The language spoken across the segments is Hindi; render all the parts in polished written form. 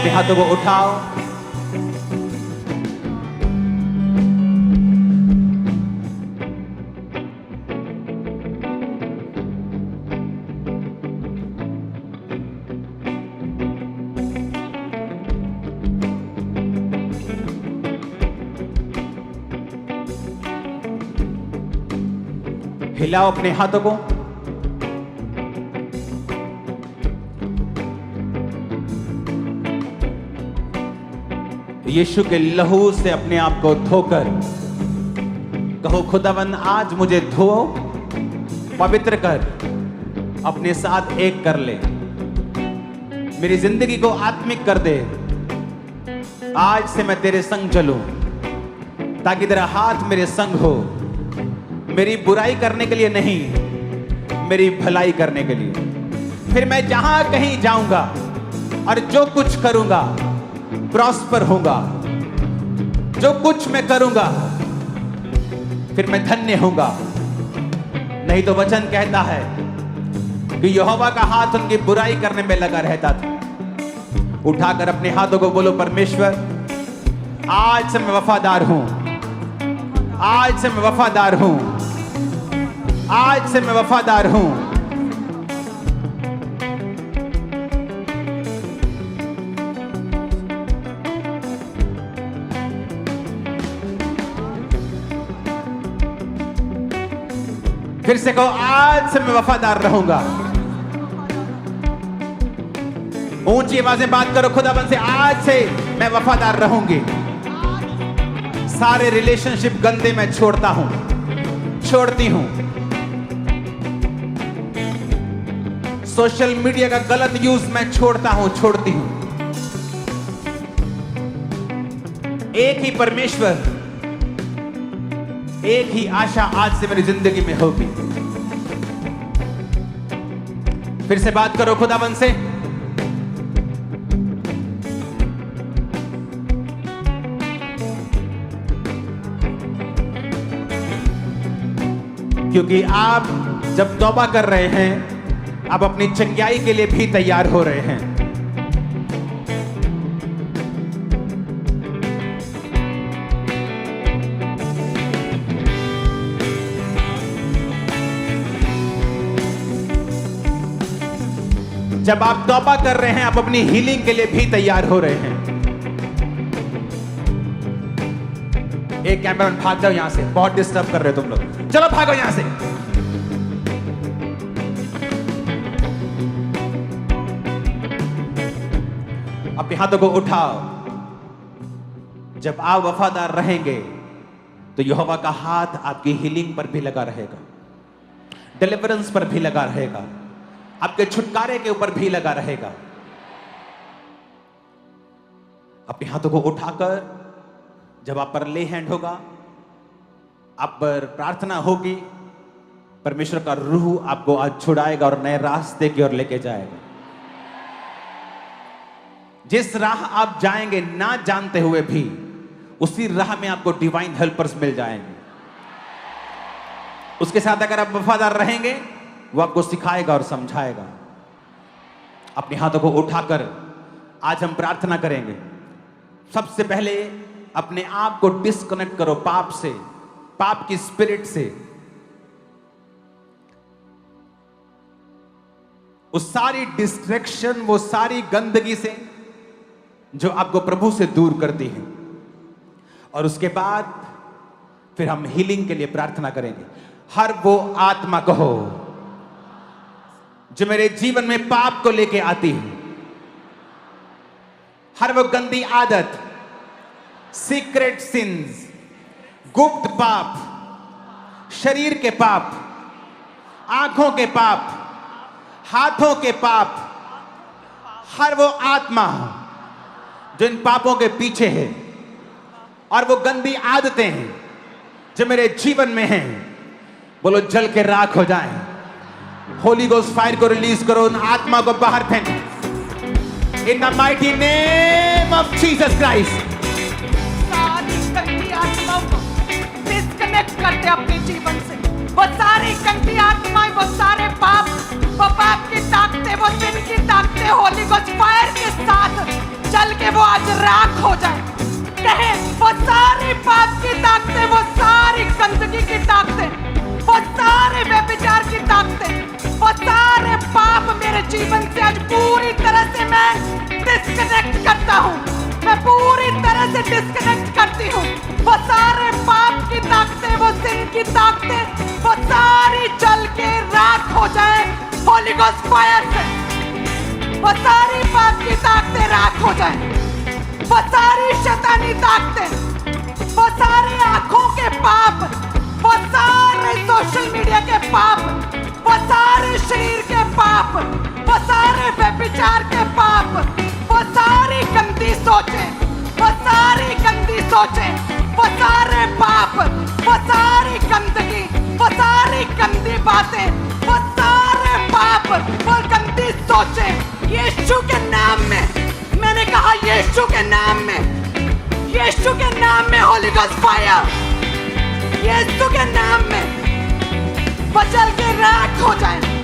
अपने हाथों को उठाओ। हिलाओ अपने हाथों को। यीशु के लहू से अपने आप को धोकर कहो, खुदावन आज मुझे धो, पवित्र कर, अपने साथ एक कर ले, मेरी जिंदगी को आत्मिक कर दे। आज से मैं तेरे संग चलूं ताकि तेरा हाथ मेरे संग हो, मेरी बुराई करने के लिए नहीं, मेरी भलाई करने के लिए। फिर मैं जहां कहीं जाऊंगा और जो कुछ करूंगा प्रॉस्पर होगा। जो कुछ मैं करूंगा फिर मैं धन्य होगा। नहीं तो वचन कहता है कि यहोवा का हाथ उनकी बुराई करने में लगा रहता था। उठाकर अपने हाथों को बोलो, परमेश्वर आज से मैं वफादार हूं, आज से मैं वफादार हूं, आज से मैं वफादार हूं। फिर से कहो, आज से मैं वफादार रहूंगा। ऊंची आवाज में बात करो, खुदाबंद से आज से मैं वफादार रहूंगी। सारे रिलेशनशिप गंदे मैं छोड़ता हूं, छोड़ती हूं। सोशल मीडिया का गलत यूज मैं छोड़ता हूं, छोड़ती हूं। एक ही परमेश्वर, एक ही आशा आज से मेरी जिंदगी में होगी। फिर से बात करो खुदाबंद से, क्योंकि आप जब तौबा कर रहे हैं, आप अपनी चंगाई के लिए भी तैयार हो रहे हैं। जब आप तौबा कर रहे हैं, आप अपनी हीलिंग के लिए भी तैयार हो रहे हैं। एक कैमरामैन भाग जाओ यहां से, बहुत डिस्टर्ब कर रहे हो तुम लोग। चलो भागो यहां से। अपने हाथों को उठाओ। जब आप वफादार रहेंगे तो यहोवा का हाथ आपकी हीलिंग पर भी लगा रहेगा, डिलीवरेंस पर भी लगा रहेगा, आपके छुटकारे के ऊपर भी लगा रहेगा। अपने हाथों को उठाकर जब आप पर ले हैंड होगा, आप पर प्रार्थना होगी, परमेश्वर का रूह आपको आज छुड़ाएगा और नए रास्ते की ओर लेके जाएगा। जिस राह आप जाएंगे ना जानते हुए भी, उसी राह में आपको डिवाइन हेल्पर्स मिल जाएंगे। उसके साथ अगर आप वफादार रहेंगे, वो आपको सिखाएगा और समझाएगा। अपने हाथों को उठाकर आज हम प्रार्थना करेंगे। सबसे पहले अपने आप को डिस्कनेक्ट करो पाप से, पाप की स्पिरिट से, उस सारी डिस्ट्रैक्शन, वो सारी गंदगी से जो आपको प्रभु से दूर करती है। और उसके बाद फिर हम हीलिंग के लिए प्रार्थना करेंगे। हर वो आत्मा कहो जो मेरे जीवन में पाप को लेके आती है, हर वो गंदी आदत, सीक्रेट सिंस, गुप्त पाप, शरीर के पाप, आंखों के पाप, हाथों के पाप, हर वो आत्मा जो इन पापों के पीछे है और वो गंदी आदतें हैं जो मेरे जीवन में हैं, बोलो जल के राख हो जाएं। होली गोस्ट फायर को रिलीज करो, उन आत्मा को बाहर फेंको in the mighty name of Jesus Christ. सारी गंदी आत्माओं को डिस्कनेक्ट करते अपने जीवन से। वो सारी गंदी आत्माएं, वो सारे पाप, वो पाप की ताकतें, वो दिन की ताकतें होली गोस्ट फायर के साथ जल के जीवन से आज पूरी तरह से मैं डिस्कनेक्ट करता हूँ। मैं पूरी तरह से डिस्कनेक्ट करती हूँ। वो सारे पाप की ताकतें, वो सिन की ताकतें, वो सारी जल के राख हो जाए होली गोस्ट फायर से। वो सारी पाप की ताकतें राख हो जाए, वो सारी शैतानी ताकतें, वो सारे आंखों के पाप, वो सारे सोशल मीडिया के पाप, वो सारे शरीर के पाप, वो सारे व्यभिचार के पाप, वो सारी गंदी सोचें, वो सारी गंदी सोचें, वो सारे पाप, वो सारी गंदगी, वो सारी गंदी बातें, वो सारे पाप, वो गंदी सोचें यीशु के नाम में, मैंने कहा यीशु के नाम में, यीशु के नाम में होली गोस्ट फायर, यीशु के नाम में वो जल के राख हो जाए।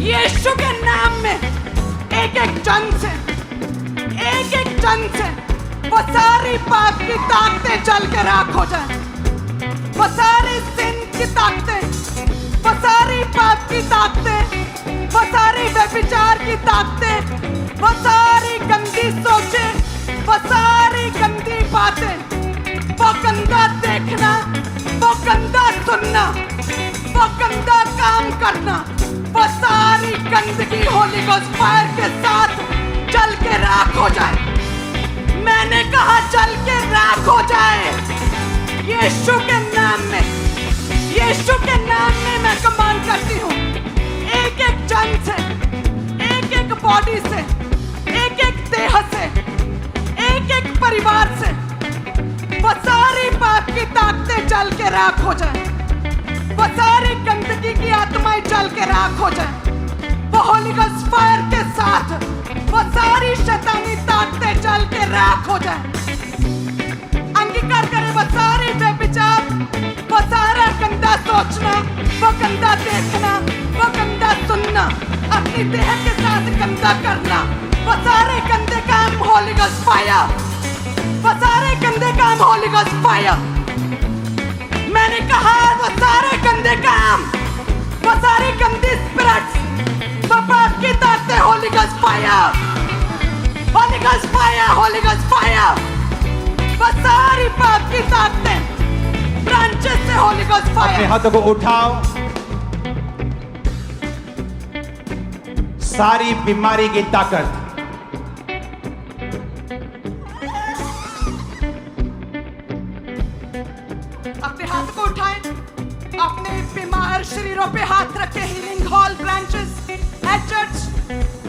यीशु के नाम में एक एक जन से, एक एक जन से वो सारी पाप की ताकतें जल के राख हो जाए। वो सारी सिन की ताकतें, वो सारी पाप की ताकतें, वो सारी व्यभिचार की ताकतें, वो सारी गंदी सोचें, वो सारी गंदी बातें, वो गंदा देखना, वो गंदा सुनना, वो गंदा काम करना, वो सारी गंदगी होली गोस्ट फायर के साथ जल के राख हो जाए। मैंने कहा जल के राख हो जाए यीशु के नाम में, यीशु के नाम में मैं कमांड करती हूँ। एक एक जन से, एक एक बॉडी से, एक एक देह से, एक एक परिवार से वो सारी पाप की ताकतें जल के राख हो जाए। वो सारी गंदगी की आत्माएं जल के राख हो जाए। वो होली गोस्ट फायर के साथ वो सारी शैतानी ताकतें जल के राख हो जाए। अंगीकार करें वो सारी व्यभिचार, वो सारा गंदा सोचना, वो गंदा देखना, वो गंदा सुनना, अपनी देह के साथ गंदा करना, वो सारे गंदे काम होली गोस्ट फायर, वो सारे गंदे काम होली गोस्ट फायर। मैंने कहा वो सारे गंदे काम, वो सारी गंदी स्पिरिट्स, वो पाप की ताकतें Holi ghost fire, Holi ghost fire, Holi ghost fire. वो सारी पाप की ताकतें ब्रांचेस से होली गोस्ट अपने फायर। हाथों को उठाओ। सारी बीमारी की ताकत, अपने हाथ को उठाएं, अपने बीमार शरीरों पे हाथ रखें। Healing hall branches at church,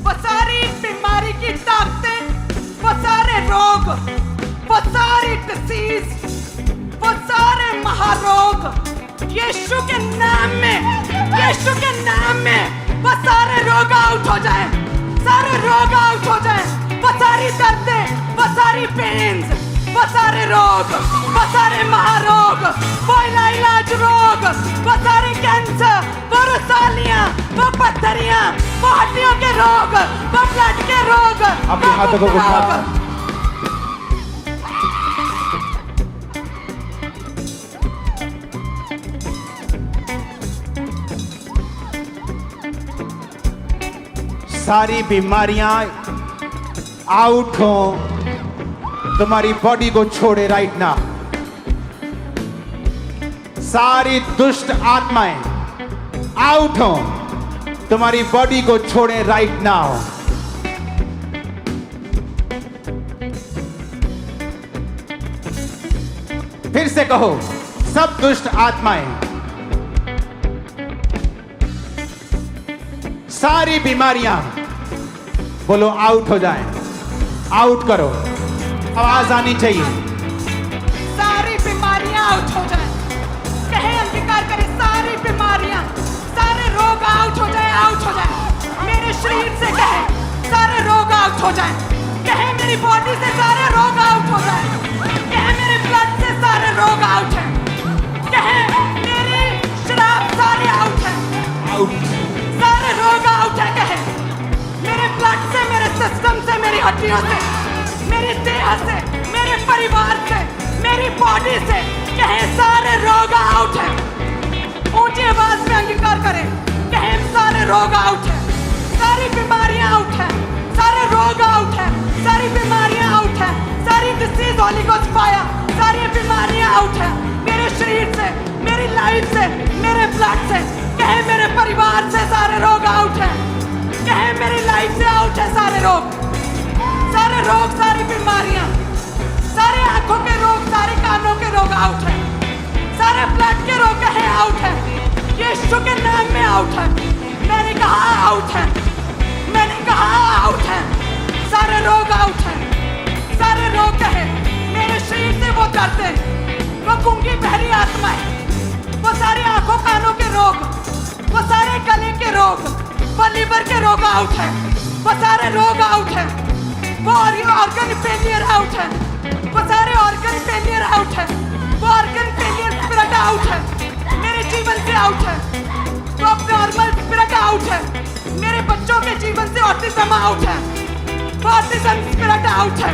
वो सारी बीमारी की ताकतें, वो सारे रोग, वो सारी डिसीज, वो सारे महारोग यीशु के नाम में, यीशु के नाम में वो सारे रोग आउट हो जाए, सारे रोग आउट हो जाए। वो सारी दर्दें, वो सारी पेन्स, वो सारे रोग, वो सारे महारोग, वो इलाज रोग, वो सारे कैंसर, वो रसालियां, वो पत्थरियां, वो हड्डियों के रोग, वो ब्लड के रोग, अपने वो हाथों को मुक्त उठाओ। रोग। सारी बीमारियां आउट हो, तुम्हारी बॉडी को छोड़े राइट ना। सारी दुष्ट आत्माएं आउट हो, तुम्हारी बॉडी को छोड़े राइट नाउ। फिर से कहो, सब दुष्ट आत्माएं, सारी बीमारियां बोलो आउट हो जाएं, आउट करो, आवाज आनी चाहिए। सारी बीमारियां आउट हो जाए, कहे अंगीकार करें, सारी बीमारियां, सारे रोग आउट हो जाए, आउट हो जाए। मेरे शरीर से कहे सारे रोग आउट हो जाए, कहे मेरी बॉडी से सारे रोग आउट हो जाए, कहे मेरे ब्लड से सारे रोग आउट है, कहे मेरी शराब सारे आउट है, आउट। सारे रोग आउट है। कहे मेरे ब्लड से, मेरे सिस्टम से, मेरी हड्डियों से, मेरी देह से, मेरे परिवार से, मेरी बॉडी से, कहे सारे रोग आउट है। ऊंची आवाज में अंगीकार करें, कहे सारे रोग आउट है, सारी बीमारियां आउट है, सारे रोग आउट है, सारी बीमारियां आउट है, सारी डिसीज होली गोस्ट फायर, सारी बीमारियां आउट है मेरे शरीर से, मेरी लाइफ से, मेरे ब्लड से, कहे मेरे परिवार से सारे रोग आउट है, कहे मेरी लाइफ से आउट है सारे रोग, सारी बीमारियां, सारे आंखों के रोग, सारे कानों के रोग आउट है, सारे ब्लड के रोग कहे आउट है, यीशु के नाम में आउट है, मैंने कहा आउट है, मैंने कहा आउट है, सारे रोग आउट है, सारे रोग कहे मेरे शरीर से वो डरते, वो गूंगी बहरी आत्माएं, वो सारे आंखों कानों के रोग, वो सारे गले के रोग, वो लीवर के रोग आउट है, वो सारे रोग आउट है, वो ऑर्गन फेलियर आउट है, वो सारे ऑर्गन फेलियर आउट है, वो ऑर्गन फेलियर स्पिरिट आउट है, मेरे जीवन से आउट है, वो नॉर्मल स्पिरिट आउट है, मेरे बच्चों के जीवन से ऑटिज्म आउट है, वो ऑटिज्म स्पिरिट आउट है,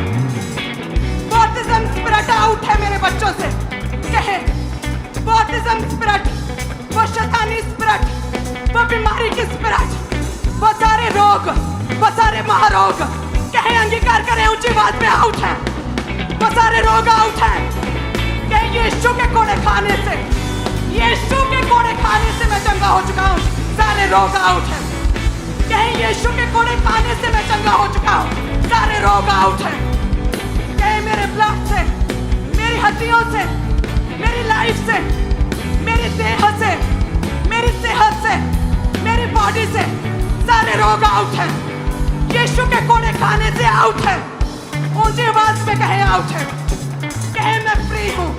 वो ऑटिज्म स्पिरिट आउट है मेरे बच्चों से, कहे वो ऑटिज्म स्पिरिट, वो शैतानी स्पिरिट, वो बीमारी की स्पिरिट, वो सारे रोग, वो सारे महारोग, कहे अंगीकार करें ऊंची आवाज में आउट है, वो सारे रोग आउट है, कहे यीशु के कोड़े खाने से, यीशु के कोड़े खाने से मैं चंगा हो चुका हूँ, सारे रोग आउट है, कहे यीशु के कोड़े खाने से मैं चंगा हो चुका हूँ, सारे रोग आउट है, कहे मेरे ब्लड से, मेरी हड्डियों से, मेरी लाइफ से, मेरी देह से, मेरी सेहत से, मेरी बॉडी से, सारे रोग आउट है, यीशु के कोड़े खाने से आउट है, ऊंची आवाज में कहे आउट है, कहे मैं फ्री हूँ,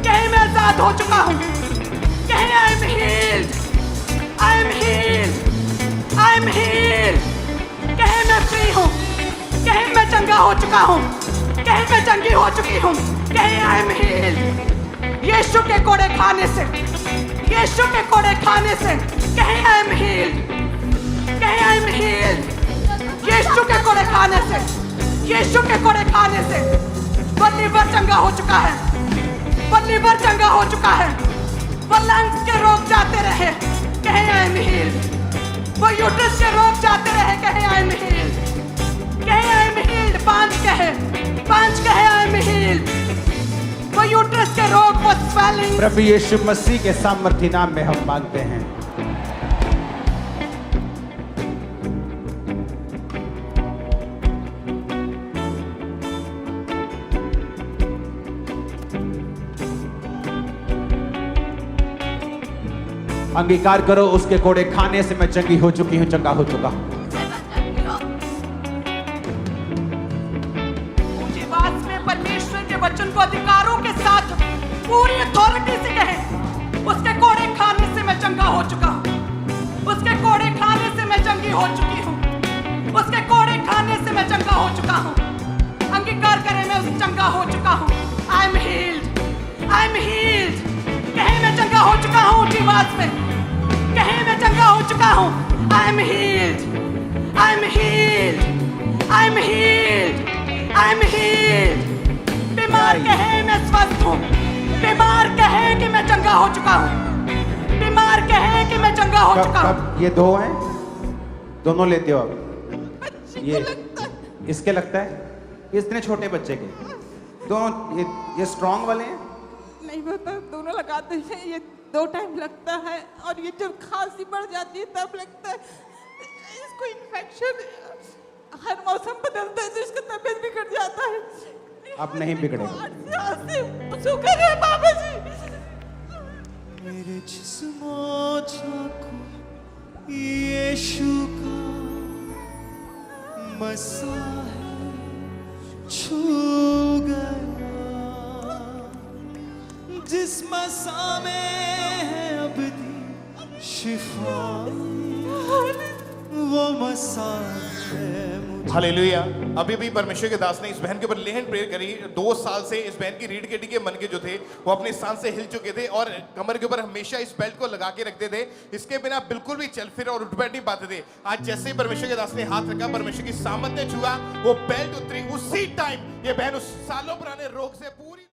कहे मैं आजाद हो चुका हूँ, कहे I am heeled, I am heeled, I am heeled, कहे मैं फ्री हूँ, कहे मैं चंगा हो चुका हूँ, कहे मैं चंगी हो चुकी हूँ, कहे आई एम हील्ड, यीशु के कोड़े खाने से, यीशु के कोड़े खाने से, कहे आई एम हील्ड, कहे आई एम हील्ड, यीशु के कोड़े खाने से, यीशु के कोड़े खाने से, वो लीवर चंगा हो चुका है, वो लीवर चंगा हो चुका है, वो लंग्स के रोग जाते रहे, कहे आई एम हील्ड, वो यूट्रस के रोग जाते रहे, कहे आई एम हील्ड, कहे आई एम हील्ड, पांच कहे आई एम हील्ड, वो यूट्रस के रोग, वो स्वेलिंग, प्रभु यीशु मसीह के सामर्थी नाम में हम मांगते हैं। अंगीकार करो, उसके कोड़े खाने से मैं चंगी हो चुकी हूं, चंगा हो चुका हूं। ऊंची आवाज में परमेश्वर के वचन को अधिकारों के साथ पूरी अथॉरिटी से कहे, उसके कोड़े खाने से मैं चंगा हो चुका हूं, उसके कोड़े खाने से मैं चंगी हो चुकी हूं, उसके कोड़े खाने से मैं चंगा हो चुका हूं, अंगीकार करें मैं चंगा हो चुका हूं, I am heeled, I am heeled, कहे मैं चंगा हो चुका हूं, ऊंची आवाज में कहे मैं चंगा हो चुका हूं, I am heeled, I am heeled, I am heeled, I am heeled, बीमार कहे मैं स्वस्थ हूं, बीमार कहे कि मैं चंगा हो चुका हूं, बीमार कहे कि मैं चंगा हो चुका हूं। कब ये दो हैं, दोनों लेते हो आप? ये इसके लगता है, इतने छोटे बच्चे के दोनों, ये स्ट्रॉन्ग वाले हैं? नहीं पता, दोनों लगाते हैं, ये 2 टाइम लगता है, और ये जब खांसी बढ़ जाती है तब लगता है, इसको इन्फेक्शन, हर मौसम बदलता है तो इसका तबीयत बिगड़ जाता है। अब नहीं बिगड़ेगा। शुक्र है बाबा जी। मेरे जिस्मों को यीशु का मसा है छू गया, जिस मसा में है अबदी शिफा, वो मसा है मुझे। हालेलुया। अभी भी परमेश्वर के दास ने इस बहन के ऊपर लेहन प्रेयर करी। 2 साल से इस बहन की रीढ़ के टीके मन के जो थे वो अपने स्थान से हिल चुके थे और कमर के ऊपर हमेशा इस बेल्ट को लगा के रखते थे। इसके बिना बिल्कुल भी चल फिर और उठ बैठ नहीं पाते थे। आज जैसे ही परमेश्वर के दास ने हाथ रखा, परमेश्वर की सामत ने छुआ, वो बेल्ट उतरी। उसी टाइम ये बहन उस सालों पुराने रोग से पूरी